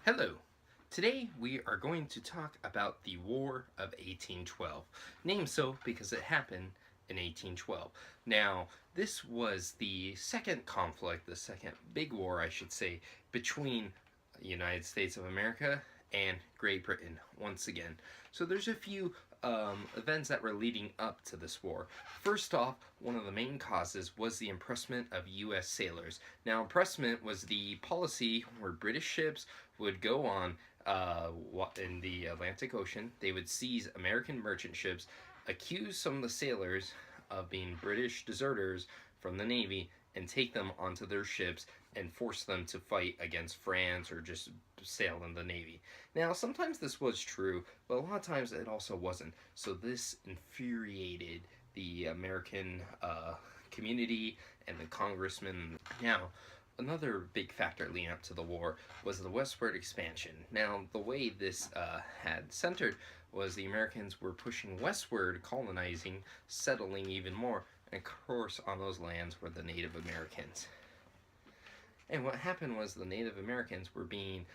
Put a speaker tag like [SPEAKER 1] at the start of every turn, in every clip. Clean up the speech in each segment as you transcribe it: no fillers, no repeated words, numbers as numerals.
[SPEAKER 1] Hello. Today we are going to talk about the War of 1812, named so because it happened in 1812. Now, this was the second conflict, the second big war, I should say, between the United States of America and Great Britain once again. So there's a few events that were leading up to this war. First off, one of the main causes was the impressment of U.S. sailors. Now, impressment was the policy where British ships would go on in the Atlantic Ocean. They would seize American merchant ships, accuse some of the sailors of being British deserters from the Navy, and take them onto their ships and force them to fight against France or just sail in the Navy. Now, sometimes this was true, but a lot of times it also wasn't. So this infuriated the American community and the congressmen. Now, another big factor leading up to the war was the westward expansion. Now, the way this had centered was the Americans were pushing westward, colonizing, settling even more, and of course, on those lands were the Native Americans. And what happened was the Native Americans were being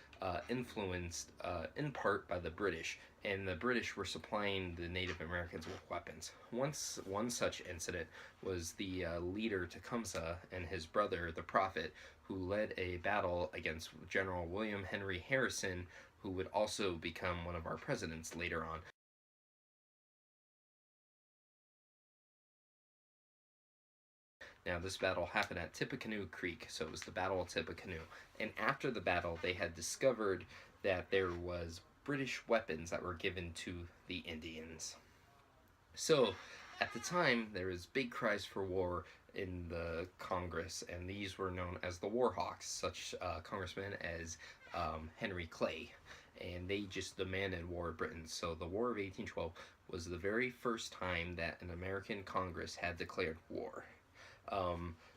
[SPEAKER 1] influenced in part by the British, and the British were supplying the Native Americans with weapons. One such incident was the leader Tecumseh and his brother, the Prophet, who led a battle against General William Henry Harrison, who would also become one of our presidents later on. Now, this battle happened at Tippecanoe Creek, so it was the Battle of Tippecanoe. And after the battle, they had discovered that there was British weapons that were given to the Indians. So, at the time, there was big cries for war in the Congress, and these were known as the War Hawks, such congressmen as Henry Clay. And they just demanded war of Britain. So, the War of 1812 was the very first time that an American Congress had declared war.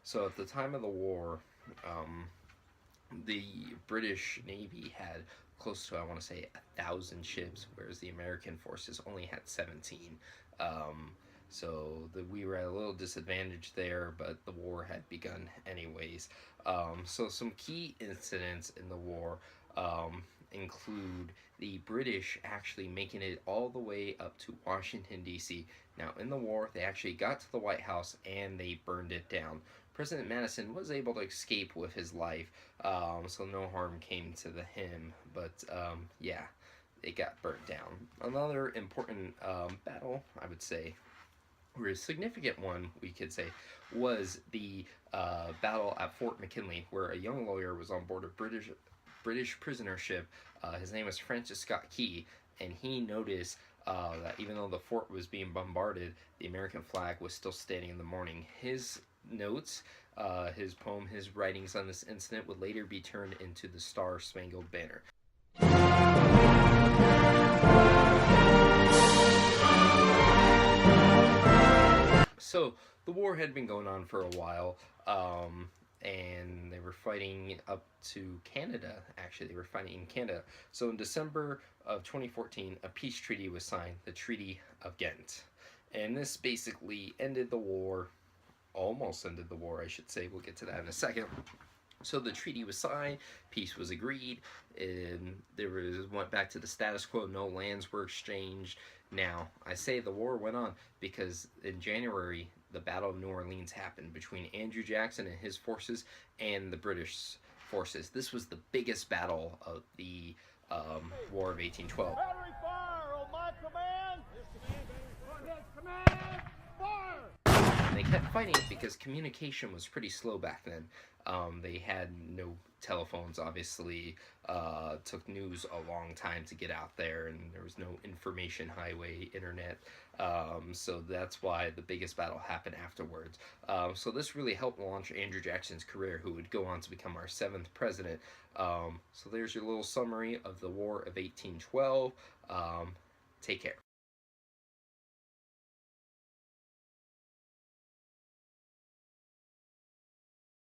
[SPEAKER 1] So at the time of the war, the British Navy had close to, I want to say, 1,000 ships, whereas the American forces only had 17. We were at a little disadvantage there, but the war had begun anyways. So some key incidents in the war include the British actually making it all the way up to Washington, D.C. Now, in the war, they actually got to the White House and they burned it down. President Madison was able to escape with his life, so no harm came to him, but yeah, it got burnt down. Another important battle, I would say, or a significant one, we could say, was the battle at Fort McKinley, where a young lawyer was on board a British prisoner ship. His name was Francis Scott Key, and he noticed that even though the fort was being bombarded, the American flag was still standing in the morning. His notes, his poem, his writings on this incident would later be turned into the Star Spangled Banner. So the war had been going on for a while, and they were fighting up to Canada. Actually, they were fighting in Canada. So in December of 2014, a peace treaty was signed, the Treaty of Ghent. And this basically ended the war, almost ended the war, I should say. We'll get to that in a second. So the treaty was signed, peace was agreed, and went back to the status quo. No lands were exchanged. Now, I say the war went on because in January, the Battle of New Orleans happened between Andrew Jackson and his forces and the British forces. This was the biggest battle of the War of 1812.
[SPEAKER 2] Battery fire on my command! Yes, command! Fire!
[SPEAKER 1] And they kept fighting because communication was pretty slow back then. They had no telephones, obviously. Took news a long time to get out there, and there was no information highway, internet. So that's why the biggest battle happened afterwards. So this really helped launch Andrew Jackson's career, who would go on to become our 7th president. So there's your little summary of the War of 1812. Take care.